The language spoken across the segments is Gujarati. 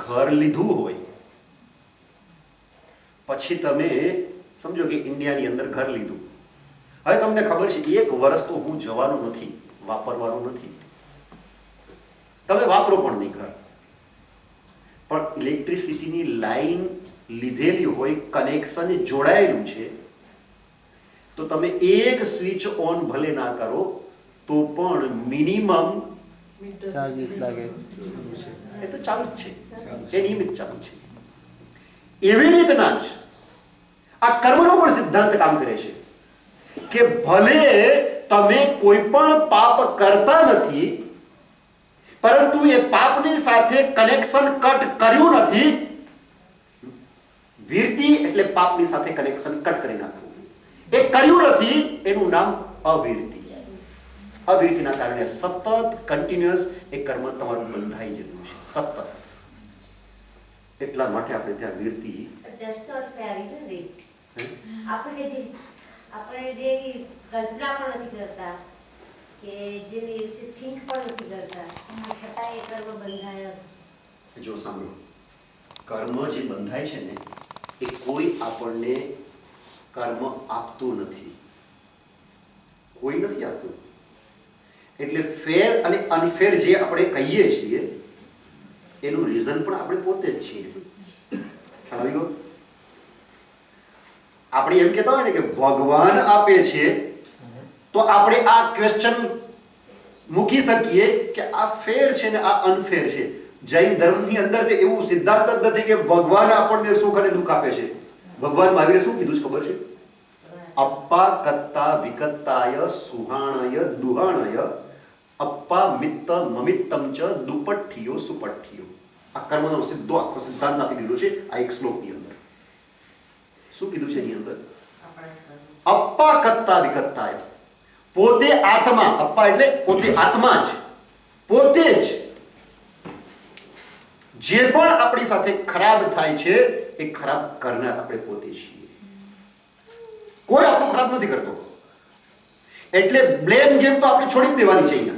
ઘર લીધું હોય, પછી તમે સમજો કે ઇન્ડિયાની અંદર ઘર લીધું, હવે તમને ખબર છે 1 વર્ષ તો હું જવાનું નથી, વાપરવાનું નથી, તમે વાપરો પણ નહીં ઘર, પણ ઇલેક્ટ્રિસિટીની લાઈન લીધેલી હોય, કનેક્શન જોડાયેલું છે, તો તમે એક સ્વિચ ઓન ભલે ના કરો તો પણ મિનિમમ ચાર્જીસ લાગે, એ તો ચાલુ જ છે, એ નિયમિત ચાલુ છે. એવી રીતના જ આ કર્મનો પણ સિદ્ધાંત કામ કરે છે કે ભલે તમે કોઈ પણ પાપ કરતા નથી, પરંતુ એ પાપની સાથે કનેક્શન કટ કર્યું નથી. વીરતિ એટલે પાપની સાથે કનેક્શન કટ કરી નાખવું, એ કર્યું નથી, એનું નામ અવીરતિ. અવીરતિના કારણે સતત કન્ટિન્યુઅસ એ કર્મ તમારું બંધાઈ જતું છે, સતત. એટલા માટે આપણે ત્યાં વીરતિ. આપણે જે કલ્પના પણ નથી કરતા કે જેની વિશે થિંક પણ નથી કરતા, છતાં એ કર્મ બંધાય. જો સાંભળો, કર્મ જે બંધાય છે ને, એ કોઈ આપણને કર્મ આપતું નથી, કોઈ નથી આપતું. એટલે ફેર અને અનફેર જે આપણે કહીએ છીએ એનું રીઝન પણ આપણે પોતે જ છીએ. ખ્યાલ આવી ગયો? આપણે એમ કહેતા હોય ને કે ભગવાન આપે છે, તો આપણે આ ક્વેશ્ચન મૂકી શકીએ કે આ ફેર છે ને આ અનફેર છે. જૈન ધર્મની અંદર તો એવું સિદ્ધાંત જ નથી કે ભગવાન આપણને સુખ અને દુઃખ આપે છે. ભગવાન મહાવીરે શું કીધું છે ખબર છે? અપ્પા કત્તા વિકત્તાય સુહાણાય દુહાણાય અપ્પા મિત્ત મમિત્તમ ચ દુપઠ્ઠિયો સુપઠ્ઠિયો. આ કર્મનો સીધો આખો સિદ્ધાંત આપી દીધો છે આ એક શ્લોકની અંદર. શું કીધું છે એની અંદર? અપ્પા કત્તા વિકત્તાય, પોતે આત્મા, અપ્પા એટલે પોતે આત્મા જ, પોતે જ જે પણ આપણી સાથે ખરાબ થાય છે એ ખરાબ કરનાર આપણે પોતે છીએ. કોઈ આપણું ખરાબ નથી કરતો. એટલે બ્લેમ ગેમ તો આપણે છોડી જ દેવાની છે અહીંયા.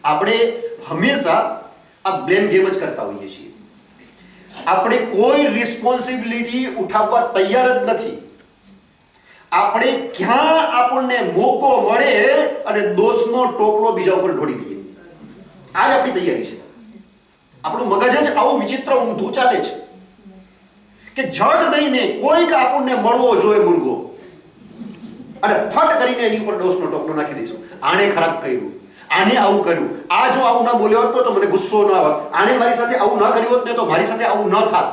આપણે હંમેશા આ બ્લેમ ગેમ જ કરતા હોઈએ છીએ. આપણે કોઈ રિસ્પોન્સિબિલિટી ઉઠાવવા તૈયાર જ નથી. આપણે ક્યાં આપણને મોકો મળે અને દોષનો ટોપલો બીજા ઉપર ઢોળી દઈએ, આ જ આપણી તૈયારી છે. આપણું મગજ જ આવું વિચિત્ર ઊંધું ચાલે છે કે જડ દઈને કોઈક આપણને મળવો જોઈએ મુર્ગો, અને ફટ કરીને એની ઉપર દોષનો ટોપલો નાખી દઈશું. આણે ખરાબ કર્યું, આને આવું કર્યું, આ જો આવું ના બોલ્યો હોત તો મને ગુસ્સો ન આવત, આણે મારી સાથે આવું ન કર્યું હોત ને તો મારી સાથે આવું ન થાત.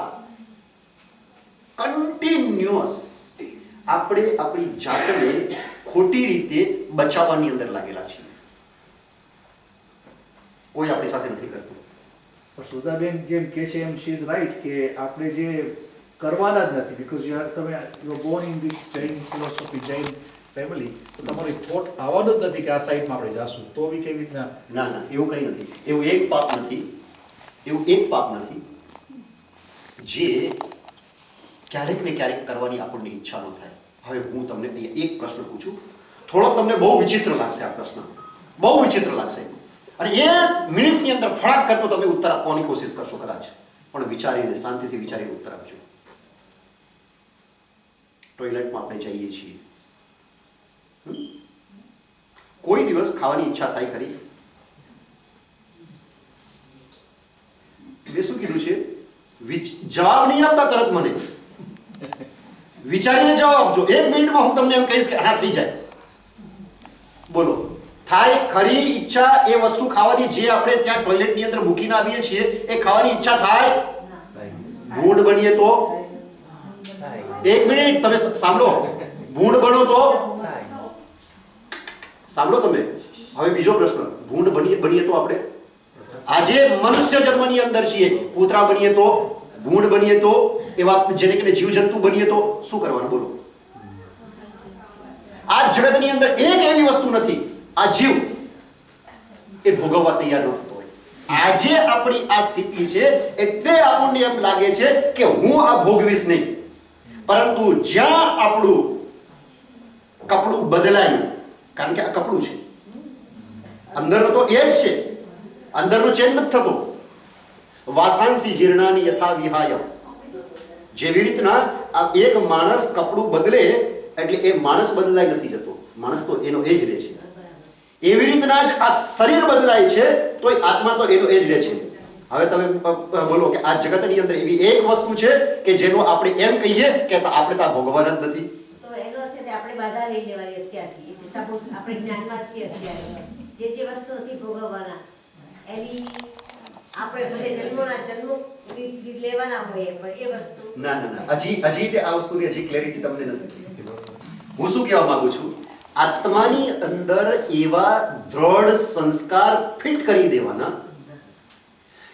કન્ટિન્યુઅસ આપણે આપણી જાતને ખોટી રીતે બચાવવાની અંદર લાગેલા છીએ. કોઈ આપણી સાથે નથી કરતું. સુધાબેન જેમ કે છે એમ શી ઇઝ રાઈટ કે આપણે જે કરવાના જ નથી, because you are Born in this Jain philosophy, Jain family, તો તમારી થોટ આવવાનો જ નથી કે આ સાઈડમાં આપણે જાશું, તો બી કેવી રીતના? ના ના, એવું કંઈ નથી. એવું એક પાપ નથી, એવું એક પાપ નથી જે ક્યારેક ને ક્યારેક કરવાની આપણને ઈચ્છા ન થાય. હવે હું તમને અહીંયા એક પ્રશ્ન પૂછું, થોડોક તમને બહુ વિચિત્ર લાગશે આ પ્રશ્ન, બહુ વિચિત્ર લાગશે, અને 1 મિનિટની અંદર ફળાક કરતો તમે ઉત્તર આપવાની કોશિશ કરશો કદાચ, પણ વિચારીને, શાંતિથી વિચારીને ઉત્તર આપજો. ટોયલેટમાં આપણે જઈએ છીએ, કોઈ દિવસ ખાવાની ઈચ્છા થાય ખરી? મેં શું કીધું છે? જવાબ નહીં આપતા તરત મને, વિચારીને જવાબ આપજો. 1 મિનિટમાં હું તમને એમ કહીશ કે હા થઈ જાય. બોલો, થાય ખરી ઈચ્છા એ વસ્તુ ખાવાની જે આપણે ત્યાં ટોયલેટની અંદર મૂકીને આવીએ છીએ, એ ખાવાની ઈચ્છા થાય? ભૂંડ બનીએ તો? 1 મિનિટ તમે સાંભળો, ભૂંડ બનો તો? સાંભળો તમે, હવે બીજો પ્રશ્ન, ભૂંડ બનીએ તો આપણે આજે મનુષ્ય જન્મની અંદર છીએ, કૂતરા બનીએ તો, ભૂંડ બનીએ તો, એવા જેને કે જીવજંતુ બનીએ તો શું કરવાનું બોલો? આ જગતની અંદર એક એવી વસ્તુ નથી, આ જીવ એ ભોગવવા તૈયાર ન થતો હોય. આજે આપણી આ સ્થિતિ છે એટલે આપણને એમ લાગે છે કે હું આ ભોગવીશ નહીં, પરંતુ જ્યાં આપણું કપડું બદલાયું, કારણ કે આ કપડું છે, અંદરનો તો એ જ છે, અંદરનો ચેન્જ નથી થતો, વાસાંસી જીર્ણાની યથા વિહાય. જેવી રીતના આ એક માણસ કપડું બદલે એટલે એ માણસ બદલાય નથી જતો, માણસ તો એનો એ જ રહે છે. એવી રીતના જ આ શરીર બદલાય છે તો આત્મા તો એનો એ જ રહે છે. હવે તમે બોલો કે આ જગતની અંદર એવી એક વસ્તુ છે કે જેનો આપણે એમ કહીએ કે આપણે ત્યાં ભોગવવાના જ નથી. તો એનો અર્થ છે આપણે બાધા લઈ લેવાની અત્યારથી. સપોઝ આપણે જ્ઞાનમાં છીએ અત્યારે, જે વસ્તુ નથી ભોગવવાના એની આપણે ભલે જન્મો લેવાના હોય પણ એ વસ્તુ ના હજી તે આ વસ્તુની હજી ક્લેરિટી તમને નથી. હું શું કહેવા માંગુ છું, આત્માની અંદર એવા દ્રઢ સંસ્કાર ફિટ કરી દેવાના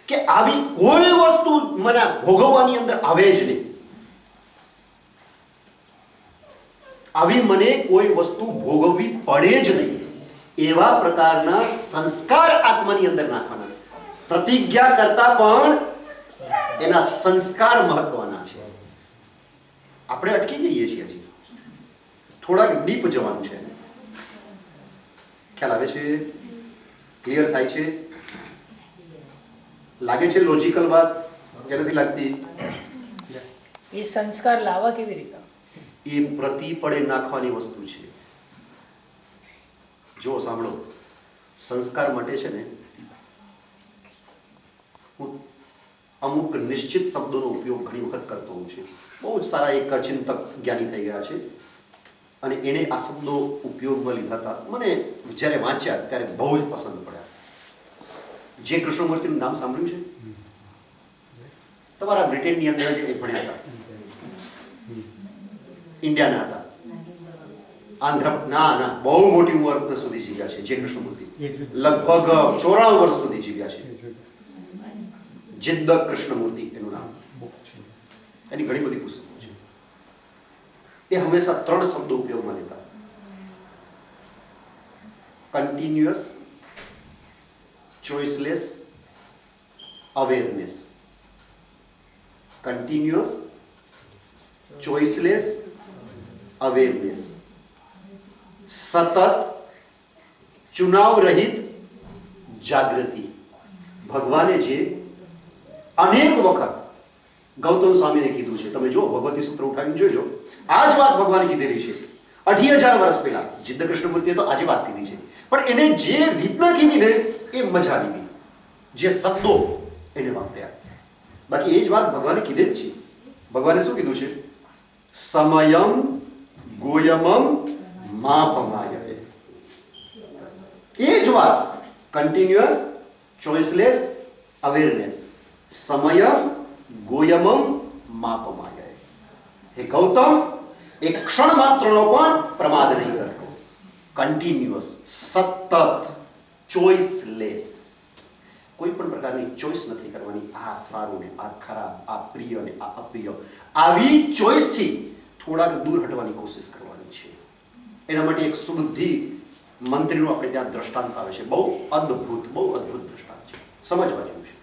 કે આવી કોઈ વસ્તુ મને ભોગવવાની અંદર આવે જ નહીં. આવી મને કોઈ વસ્તુ ભોગવવી પડે જ નહીં. એવા પ્રકારના સંસ્કાર આત્માની અંદર નાખવાના. પ્રતિજ્ઞા કરતા પણ એના સંસ્કાર મહત્વના છે. આપણે અટકી જઈએ છીએ હજી, થોડાક ડીપ જવાનું છે. ખ્યાલ આવે છે? ક્લિયર થાય છે? લાગે છે લોજિકલ વાત કે નથી લાગતી? એ સંસ્કાર લાવવા કેવી રીતે? એ પ્રતિપળે નાખવાની વસ્તુ છે. જો સાંભળો, સંસ્કાર માટે છે ને હું અમુક નિશ્ચિત શબ્દોનો ઉપયોગ ઘણી વખત કરતો હોઉં છું. બહુ જ સારા એક ચિંતક જ્ઞાની થઈ ગયા છે અને એણે આ શબ્દો ઉપયોગમાં લીધા હતા. મને જ્યારે વાંચ્યા ત્યારે બહુ જ પસંદ પડ્યા. જે કૃષ્ણમૂર્તિનું નામ સાંભળ્યું છે? તમારા બ્રિટનની અંદર જ એ ભણ્યા હતા, ઇન્ડિયાના હતા. ના બહુ મોટી ઉંમર સુધી જીવ્યા છે જે કૃષ્ણમૂર્તિ. લગભગ 94 વર્ષ સુધી જીવ્યા છે. જિદ્દ કૃષ્ણમૂર્તિ એનું નામ. એની ઘણી બધી પુસ્તકો છે. એ હંમેશા 3 શબ્દો ઉપયોગમાં લેતા: continuous, choiceless, awareness. Continuous, choiceless, awareness. સતત, ચુનાવ રહિત જાગૃતિ. ભગવાને જે અનેક વખત ગૌતમ સ્વામીને કીધું છે, તમે જો ભગવતી સૂત્ર ઉઠાવીને જોઈ લો, આ જ વાત ભગવાને કીધેલી છે 80,000 વર્ષ પહેલા. જિદ્દ કૃષ્ણમૂર્તિએ તો આજે વાત કીધી છે, પણ એને જે રીતના કીધી ને એ મજા આવી ગઈ, જે શબ્દો એને વાપર્યા. બાકી એ જ વાત ભગવાને કીધી જ છે. ભગવાને શું કીધું છે? સમયમ ગોયમમ માપમાય. એ જ વાત. Continuous, choiceless, awareness. સમયમ ગોયમમ માપમાય. હે ગૌતમ, એક ક્ષણ માત્રનો પણ પ્રમાદ નહીં કરતો. કન્ટિન્યુઅસ, સતત, ચોઇસલેસ. કોઈ પણ પ્રકારની ચોઇસ નથી કરવાની. આ સારું ને આ ખરાબ, આ પ્રિય ને આ અપ્રિય. આવી ચોઇસથી થોડાક દૂર હટવાની કોશિશ કરવાની છે. એના માટે એક સુબુદ્ધિ મંત્રીનું આપણે ત્યાં દ્રષ્ટાંત આવે છે. બહુ અદ્ભુત દ્રષ્ટાંત છે, સમજવા જેવું છે.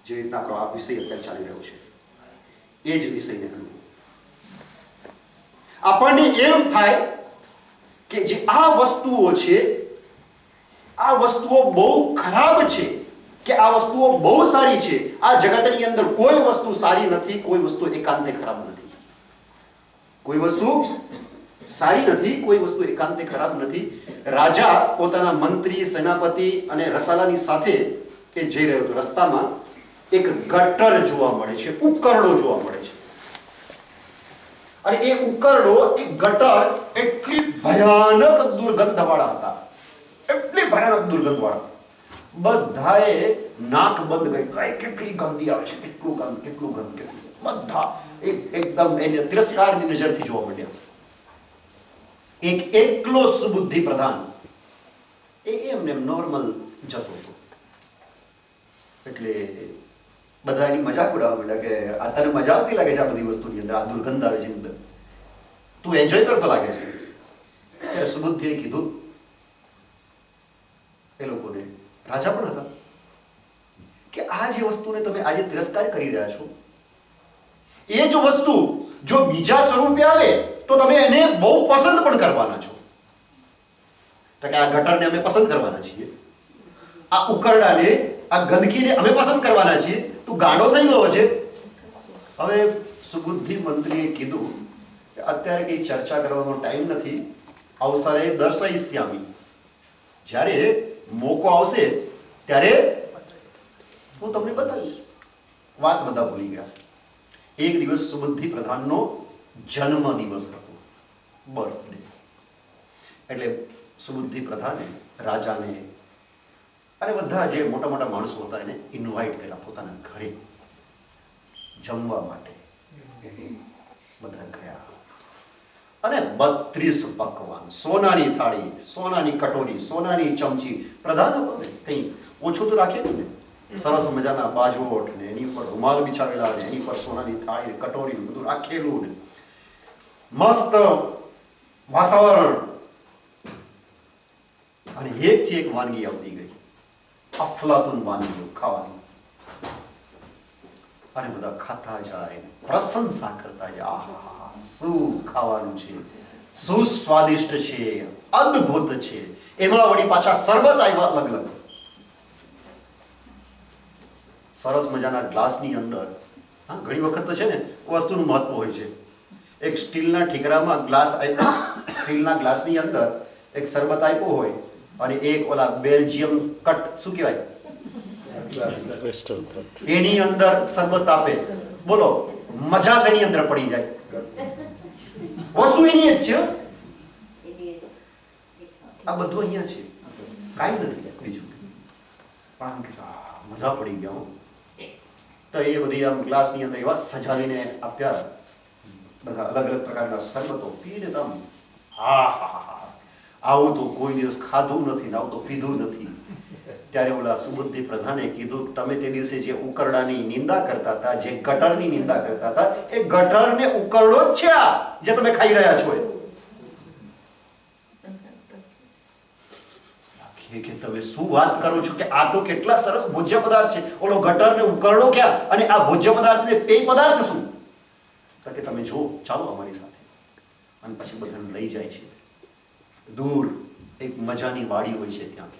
જે રીતના આપણો આ વિષય અત્યારે ચાલી રહ્યો છે એ જ વિષયને અનુરૂપ આપણને એમ થાય કે જે આ વસ્તુઓ છે, આ વસ્તુઓ બહુ ખરાબ છે કે આ વસ્તુઓ બહુ સારી છે. આ જગતની અંદર કોઈ વસ્તુ સારી નથી, કોઈ વસ્તુ એકાંતે ખરાબ નથી. કોઈ વસ્તુ સારી નથી, કોઈ વસ્તુ એકાંતે ખરાબ નથી. રાજા પોતાના મંત્રી, સેનાપતિ અને રસાલાની સાથે એ જઈ રહ્યો હતો. રસ્તામાં એક ગટર જોવા મળે છે, ઉકરડો જોવા મળે છે. અને એ ઉકરડો, એ ગટર એટલી ભયાનક દુર્ગંધવાળા હતા, એટલી ભયાનક દુર્ગંધવાળા. બધાએ નાક બંધ કરી, કેટલી ગંદી આવે છે, કેટલું ગંધ. બધા એકદમ એને તિરસ્કારની નજરથી જોવા માંડ્યા. એક એકલો સુબુદ્ધિ પ્રધાન એમને નોર્મલ જતો હતો. એટલે બધા એની મજાક ઉડાવવા માંડ્યા કે આ તને મજા આવતી લાગે છે આ બધી વસ્તુની અંદર, આ દુર્ગંધ આવે છે અંદર, તું એન્જોય કરતો લાગે છે. ત્યારે સુબુદ્ધિએ કીધું, એ લોકોને, રાજા પણ હતા, કે આ જે વસ્તુને તમે આજે તિરસ્કાર કરી રહ્યા છો, એ જ વસ્તુ જો બીજા સ્વરૂપે આવે તો તમે એને બહુ પસંદ પણ કરવાના છો. તો કે આ ગટરને અમે પસંદ કરવાના છીએ. આ ઉકરડાને, આ ગંદકીને અમે પસંદ કરવાના છીએ, તું ગાંડો થઈ ગયો છે. હવે સુબુદ્ધિ મંત્રીએ કીધું કે અત્યારે કઈ ચર્ચા કરવાનો ટાઈમ નથી, અવસરે દર્શયિષ્યામિ, જ્યારે મોકો આવશે ત્યારે હું તમને બતાવીશ. વાત બધા ભૂલી ગયા. એક દિવસ સુબુદ્ધિ પ્રધાનનો જન્મ દિવસ હતો, બર્થડે. એટલે સુબુદ્ધિ પ્રધાને રાજાને અને બધા જે મોટા મોટા માણસો હતા એને ઇન્વાઇટ કર્યા પોતાના ઘરે જમવા માટે. બધા ગયા અને 32 પકવાન, સોનાની થાળી, સોનાની કટોરી, સોનાની ચમચી. પ્રધાન હતો ને, કંઈ ઓછું તો રાખે ને. સરસ મજાના બાજોટ ને એની પર રૂમાલ બિછાવેલા ને એની પર સોનાની થાળી, કટોરી બધું રાખેલું ને મસ્ત વાતાવરણ. અને એકથી એક વાનગી આવતી ગઈ, અફલાતુન વાનગીઓ ખાવાની. અને બધા ખાતા જાય, પ્રશંસા કરતા જાય, આહા શું ખાવાનું છે, શું સ્વાદિષ્ટ છે, અદ્ભુત છે. એમાં વળી પાછા શરબત આવ્યા અલગ અલગ, સરસ મજાના ગ્લાસની અંદર. હા, ઘણી વખત તો છે ને વસ્તુનું મહત્વ હોય છે. એક સ્ટીલના ઠીકરામાં ગ્લાસ આપ્યો, સ્ટીલના ગ્લાસની અંદર એક શરબત આપ્યો હોય અને એક ઓલા બેલ્જિયમ કટ, શું કહેવાય, એની અંદર શરબત આપે. બોલો, મજા એની અંદર પડી જાય. વસ્તુ એની જ છે. આ બધું અહીંયા છે, કાંઈ નથી બીજું. પણ આમ કે મજા પડી ગયા. તો એ બધી આમ ગ્લાસની અંદર એવા સજાવીને આપ્યા, બધા અલગ અલગ પ્રકારના શરબતો પીને તમ આવું તો કોઈ દિવસ ખાધું નથી ને આવું તો પીધું નથી. ત્યારે ઓલા સુબુદ્ધિ પ્રધાને કીધું, તમે તે દિવસે જે ઉકરડાની નિંદા કરતા હતા, જે ગટરની નિંદા કરતા હતા, એ ગટર ને ઉકરડો જ છે આ જે તમે ખાઈ રહ્યા છો. કે તમે શું વાત કરો છો, કે આ તો કેટલા સરસ ભોજ્ય પદાર્થ છે, ઓલો ગટર ને ઉકરડો ક્યાં, અને આ ભોજ્ય પદાર્થ ને પેય પદાર્થ શું? તો કે તમે જો, ચાલો અમારી સાથે. અને પછી બધાને લઈ જાય છે દૂર. એક મજાની વાડી હોય છે ત્યાં,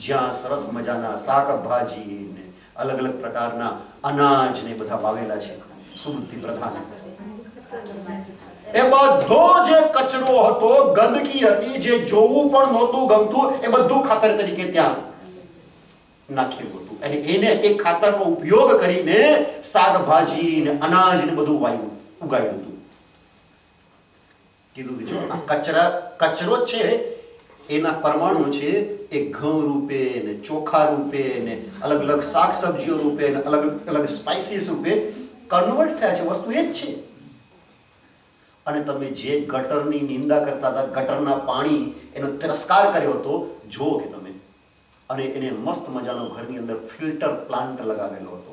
જ્યાં સરસ મજાના શાકભાજી ને અલગ અલગ પ્રકારના અનાજ ને બધા વાવેલા છે. સુબુદ્ધિ પ્રધાન એ બધો જે કચરો હતો, ગંદકી હતી, જે જોવું પણ નહોતું ગમતું, એ બધું ખાતર તરીકે ત્યાં નાખ્યું હતું. અને એને એ ખાતરનો ઉપયોગ કરીને શાકભાજી ને અનાજ ને બધું વાવ્યું, ઉગાડ્યું હતું. કીધું કે જો આ કચરો છે, એના પરમાણુ છે એ ઘઉં રૂપે ને ચોખા રૂપે ને અલગ અલગ શાક સબ્જીઓ રૂપે ને અલગ અલગ સ્પાઇસીસ રૂપે કન્વર્ટ થયા છે. વસ્તુ એ જ છે. અને તમે જે ગટરની નિંદા કરતા હતા, ગટરના પાણી, એનો તિરસ્કાર કર્યો હતો, જો કે તમે. અને એને મસ્ત મજાનો ઘરની અંદર ફિલ્ટર પ્લાન્ટ લગાવેલો હતો,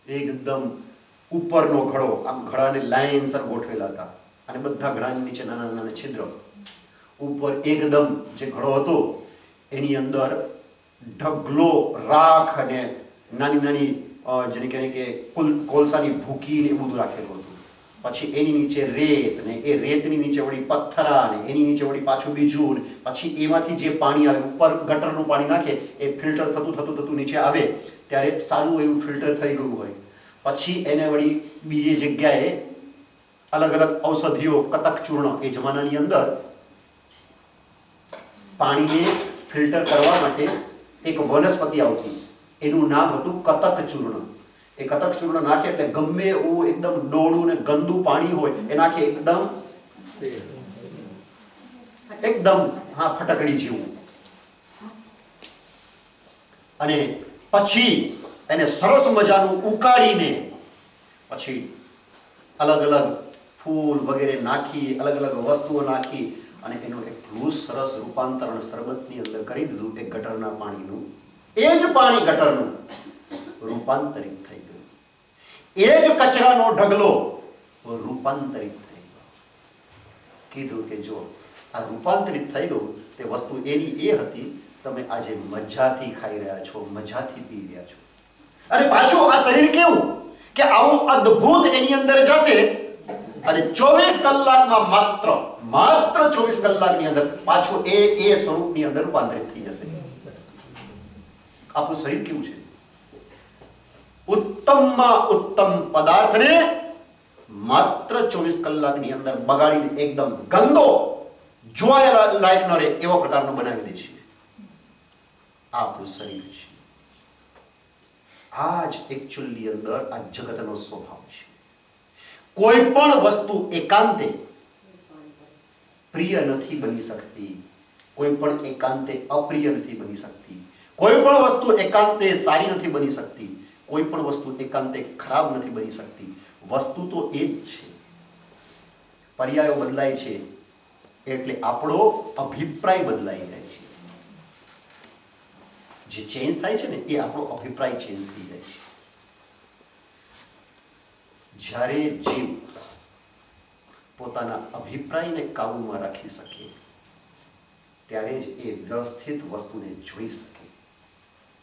એકદમ ઉપરનો ઘડો. આમ ઘડાને લાઇનસર ગોઠવેલા હતા અને બધા ઘડાની નીચે નાના નાના છિદ્ર. ઉપર એકદમ જે ઘડો હતો એની અંદર ઢગલો રાખ અને નાની નાની જેને કહેવાય કે કોલસાની ભૂકી ને એવું બધું રાખેલું હતું. પછી એની નીચે રેત ને એ રેતની નીચે વળી પથ્થરા ને એની નીચે વળી પાછું બીજું ને પછી એમાંથી જે પાણી આવે, ઉપર ગટરનું પાણી નાખે, એ ફિલ્ટર થતું નીચે આવે ત્યારે સારું એવું ફિલ્ટર થઈ ગયું હોય. પછી એને વળી બીજી જગ્યાએ અલગ અલગ ઔષધિઓ, કતક ચૂર્ણ, એ જમાનાની અંદર પાણીને ફિલ્ટર કરવા માટે એક વનસ્પતિ આવતી, એનું નામ હતું કતક ચૂર્ણ. એ કતક ચૂર્ણ નાખે એટલે ગમે એવું એકદમ ડોળું ને ગંદુ પાણી હોય એ નાખે, એકદમ હા ફટકડી જેવું. અને પછી એને સરસ મજાનું ઉકાળીને પછી અલગ અલગ ફૂલ વગેરે નાખી, અલગ અલગ વસ્તુઓ નાખી અને એનું એટલું સરસ રૂપાંતરણ શરબતની અંદર કરી દીધું એ ગટરના પાણીનું. એ જ પાણી ગટરનું રૂપાંતરિત થઈ ગયું. એ જ કચરાનો ઢગલો રૂપાંતરિત થઈ ગયો. કીધું કે જો આ રૂપાંતરિત થઈ ગયું તે વસ્તુ એની એ હતી, તમે આજે મજાથી ખાઈ રહ્યા છો, મજાથી પી રહ્યા છો. અને પાછું આ શરીર કેવું કે આવું અદ્ભુત એની અંદર જશે અને 24 કલાકમાં માત્ર 24 કલાકની અંદર પાછું એ સ્વરૂપની અંદર રૂપાંતરિત થઈ જશે. આપણું શરીર કેવું છે? ઉત્તમમાં ઉત્તમ પદાર્થને માત્ર 24 કલાકની અંદર બગાડીને એકદમ ગંદો, જોયા લાયક ન રહે એવો પ્રકારનો બનાવી દે છે. આ આપણું શરીર છે. આ જ એકચ્યુઅલી અંદર આ જગતનો સ્વભાવ છે. કોઈ પણ વસ્તુ એકાંતે પ્રિય નથી બની શકતી, કોઈ પણ એકાંતે અપ્રિય નથી બની શકતી, કોઈ પણ વસ્તુ એકાંતે સારી નથી બની શકતી, કોઈ પણ વસ્તુ એકાંતે ખરાબ નથી બની શકતી. વસ્તુ તો એ જ છે. પર્યાયો બદલાય છે એટલે આપણો અભિપ્રાય બદલાઈ જાય છે. જે ચેન્જ થાય છે ને એ આપણો અભિપ્રાય ચેન્જ થઈ જાય છે. જ્યારે જીવ પોતાના અભિપ્રાયને કાબૂમાં રાખી શકે ત્યારે જ એ વ્યવસ્થિત વસ્તુને જોઈ શકે,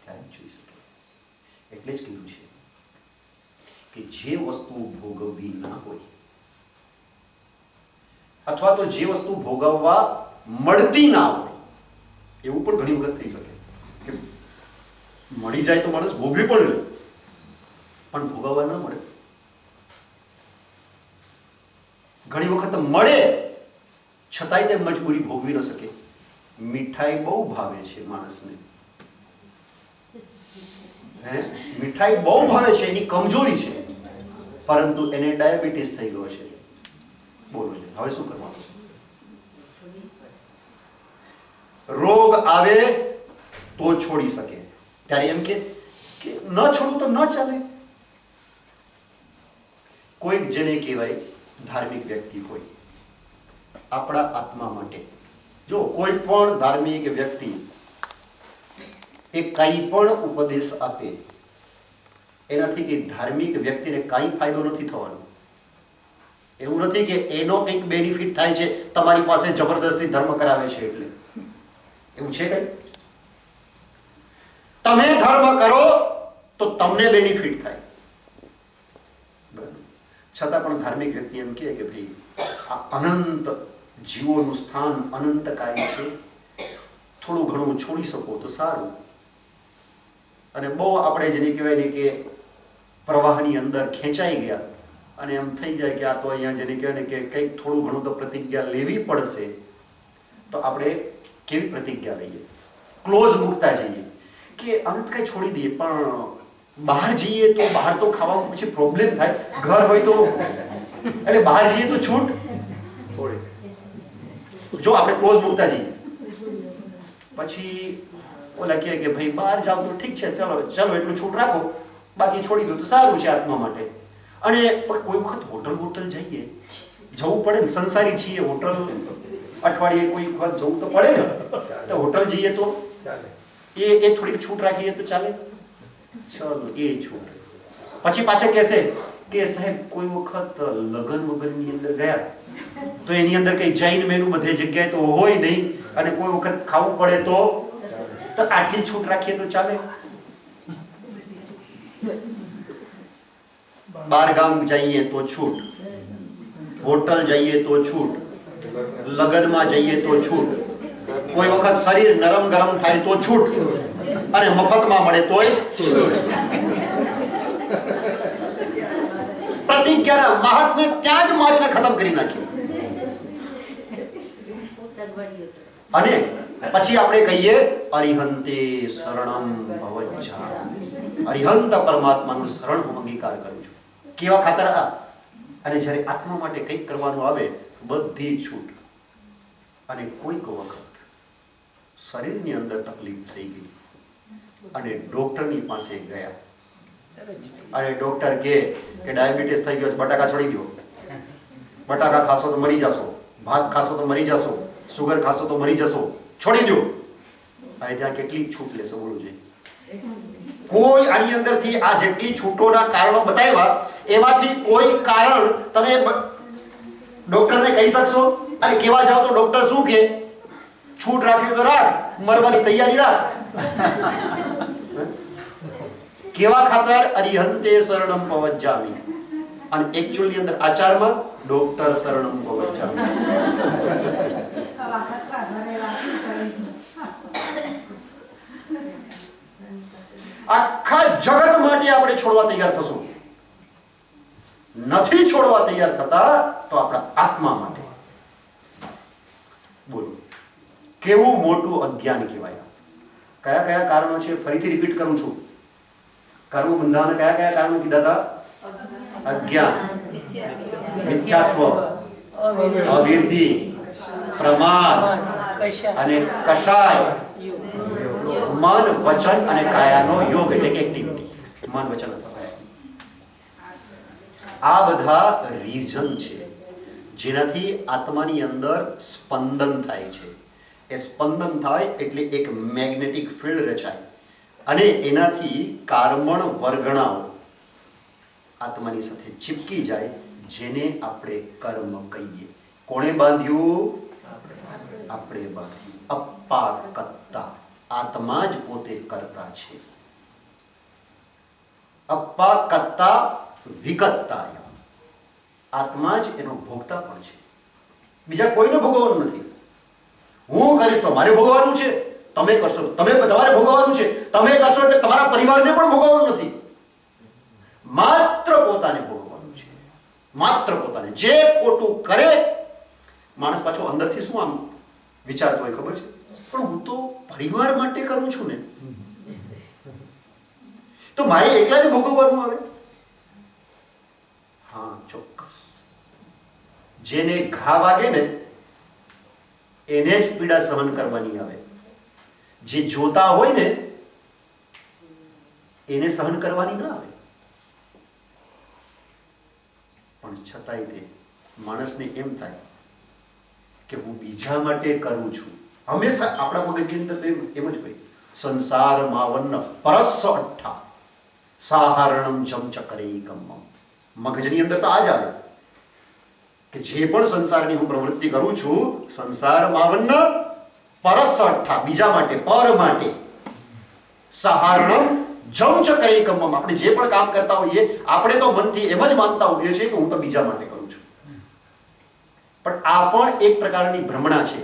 ત્યારે જોઈ શકે. એટલે જ કીધું છે કે જે વસ્તુ ભોગવવી ના હોય અથવા તો જે વસ્તુ ભોગવવા મળતી ના હોય, એવું પણ ઘણી વખત થઈ શકે કે મળી જાય તો માણસ ભોગવી પણ લે, પણ ભોગવવા ન મળે. ઘણી વખત મળે છતાંય તે મજબૂરી ભોગવી ન શકે. મીઠાઈ બહુ ભાવે છે માણસને, મીઠાઈ બહુ ભાવે છે, એની કમજોરી છે, પરંતુ એને ડાયાબિટીસ થઈ ગયો છે. બોલો હવે શું કરવાનું? રોગ આવે તો છોડી શકે, ત્યારે એમ કે ન છોડું તો ન ચાલે. કોઈક જેને કહેવાય ધાર્મિક વ્યક્તિ હોય, આપણા આત્મા માટે જો કોઈ પણ ધાર્મિક વ્યક્તિ એ કંઈ પણ ઉપદેશ આપે એનાથી કે ધાર્મિક વ્યક્તિને કાંઈ ફાયદો નથી થવાનો. એવું નથી કે એનો કંઈક બેનિફિટ થાય છે તમારી પાસે જબરદસ્તી ધર્મ કરાવે છે એટલે. એવું છે કઈ? તમે ધર્મ કરો તો તમને બેનિફિટ થાય, છતાં પણ ધાર્મિક વ્યક્તિ એમ કહે કે ભાઈ આ અનંત જીવોનું સ્થાન અનંતકાય છે, થોડું ઘણું છોડી શકો તો સારું. અને બહુ આપણે જેને કહેવાય ને કે પ્રવાહની અંદર ખેંચાઈ ગયા અને એમ થઈ જાય કે આ તો અહીંયા જેને કહેવાય ને કે કંઈક થોડું ઘણું તો પ્રતિજ્ઞા લેવી પડશે, તો આપણે કેવી પ્રતિજ્ઞા લઈએ? ક્લોઝ મૂકતા જઈએ કે અનંત કંઈ છોડી દઈએ, પણ બહાર જઈએ તો બહાર તો ખાવામાં પછી પ્રોબ્લેમ થાય. ઘર હોય તો એટલે બહાર જઈએ તો છૂટ થોડી. જો આપણે ક્લોઝ મૂકતા જઈએ પછી ઓલા કહે કે ભાઈ બહાર જાવ તો ઠીક છે, ચલો એટલું છૂટ રાખો, બાકી છોડી દો તો સારું છે આત્મા માટે. અને પણ કોઈ વખત હોટલ જઈએ, જવું પડે ને, સંસારી છીએ, હોટલ અઠવાડિયે કોઈ વખત જવું તો પડે ને, તો હોટલ જઈએ તો એ થોડીક છૂટ રાખીએ તો ચાલે. ચલો એ છૂટ. પછી પાછા કહેશે કે સાહેબ કોઈ વખત લગ્ન વગરની અંદર ગયા તો એની અંદર કઈ જૈન મેનુ બધે જગ્યાએ તો હોય નહીં, અને કોઈ વખત ખાવું પડે તો આટલી છૂટ રાખીએ તો ચાલે. બાર ગામ જઈએ તો છૂટ, હોટલ જઈએ તો છૂટ, લગ્નમાં જઈએ તો છૂટ, કોઈ વખત શરીર નરમ ગરમ થાય તો છૂટ, અને મફતમાં મળે તોય પ્રતિજ્ઞાના મહાત્મ્ય ત્યાં જ મારીને ખતમ કરી નાખ્યું. અને પછી આપણે કહીએ અરિહંતે શરણમ ભવજ્જામિ. અરિહંત પરમાત્માનું શરણ હું અંગીકાર કરું છું. કેવા ખાતર આ? અને જ્યારે આત્મા માટે કંઈક કરવાનું આવે બધી છૂટ. અને કોઈક વખત શરીરની અંદર તકલીફ થઈ ગઈ અને ડોક્ટરની પાસે ગયા અને ડોક્ટર કહે કે ડાયાબિટીસ થઈ ગયો, બટાકા છોડી દો, બટાકા ખાશો તો મરી જશો, ભાત ખાશો તો મરી જશો, સુગર ખાશો તો મરી જશો, છોડી દો. અને ત્યાં કેટલી છૂટ લેશો બોલું છે? કોઈ આની અંદરથી આ જેટલી છૂટોના કારણો બતાવ્યા એમાંથી કોઈ કારણ તમે ડોક્ટરને કહી શકશો? અને કેવા જાવ તો ડોક્ટર શું કહે? છૂટ રાખ્યું તો રાખ, મરવાની તૈયારી રાખ. કેવા ખાતર? અરિહંતે શરણમ ભવજ્જામિ. અને એકચ્યુઅલી અંદર આચારમાં ડોક્ટર શરણમ ભવજ્જામિ. આખા જગત માટે આપણે છોડવા તૈયાર થશું. નથી છોડવા તૈયાર થતા તો આપણા આત્મા માટે. બોલો કેવું મોટું અજ્ઞાન કહેવાય. કયા કયા કારણો છે? ફરીથી રિપીટ કરું છું. કર્મ બંધાવાના કયા કયા કારણો કીધા હતા? અજ્ઞાન, મિથ્યાત્વ, અવિરતિ, પ્રમાદ અને કષાય. મન, વચન અને કાયાનો યોગ એટલે કે એક્ટિવિટી. મન, વચન અથવા કાયા. આ બધા રીઝન છે જેનાથી આત્માની અંદર સ્પંદન થાય છે. એ સ્પંદન થાય એટલે એક મેગ્નેટિક ફિલ્ડ રચાય અને એનાથી કાર્બન વર્ગણાઓ આત્માની સાથે ચીપકી જાય, જેને આપણે કર્મ કહીએ. કોણે બાંધ્યું? આપણે બાંધ્યું. અપાકત્તા. આત્મા જ પોતે કરતા છે. અપાકત્તા વિકત્તાય. આત્મા જ એનો ભોગતા પણ છે. બીજા કોઈને ભોગવવાનું નથી. હું કરીશ તો મારે ભોગવવાનું છે, તમે કરશો તમારે ભોગવવાનું છે, તમે કરશો એટલે તમારા પરિવારને પણ ભોગવવાનું નથી. માત્ર પોતાને ભોગવવાનું છે. માત્ર પોતાને. જે ખોટું કરે માણસ પાછો અંદરથી શું આમ વિચારતો હોય ખબર છે? પણ હું તો પરિવાર માટે કરું છું ને, તો મારે એકલાને ભોગવવાનું આવે? હા, ચોક્કસ. જેને ઘા વાગે ને એને જ પીડા સહન કરવાની આવે. જે જોતા હોય ને એને સહન કરવાની ના આવે. પણ છતાંય તે માણસને એમ થાય કે હું બીજા માટે કરું છું. હંમેશા આપણા મગજની અંદર તો એમ જ હોય. સંસાર માવન્ન પરસ અઠ્ઠા સાહારણમ જમચકરેકમ. મગજની અંદર તો આ જ આવે કે જે પણ સંસારની હું પ્રવૃત્તિ કરું છું, સંસાર માવન્ન પરસ અઠ્ઠા, બીજા માટે, પર માટે. સાહારણમ જમચકરેકમ. આપણે જે પણ કામ કરતા હોઈએ આપણે તો મનથી એમ જ માનતા હોઈએ છીએ કે હું તો બીજા માટે કરું છું. પણ આ પણ એક પ્રકારની ભ્રમણા છે.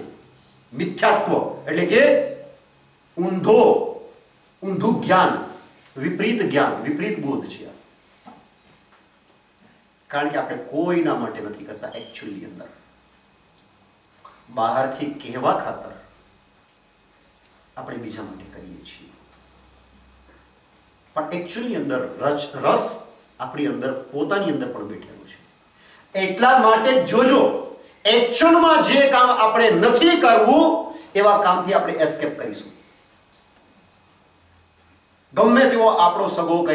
મિથ્યાત્વ એટલે કે ઊંધું જ્ઞાન, વિપરીત જ્ઞાન, વિપરીત બોધ છે. કારણ કે આપણે કોઈના માટે નથી કરતા. એકચ્યુઅલી અંદર બહારથી કહેવા ખાતર આપણે બીજા માટે કરીએ છીએ. પણ એકચ્યુઅલી અંદર રસ આપણી અંદર પોતાની અંદર પણ બેઠેલો છે. એટલા માટે જોજો, એકચ્યુઅલમાં જે કામ આપણે નથી કરવું એવા કામથી આપણે એસ્કેપ કરીશું. ગમે તેવો આપણો સગો કહે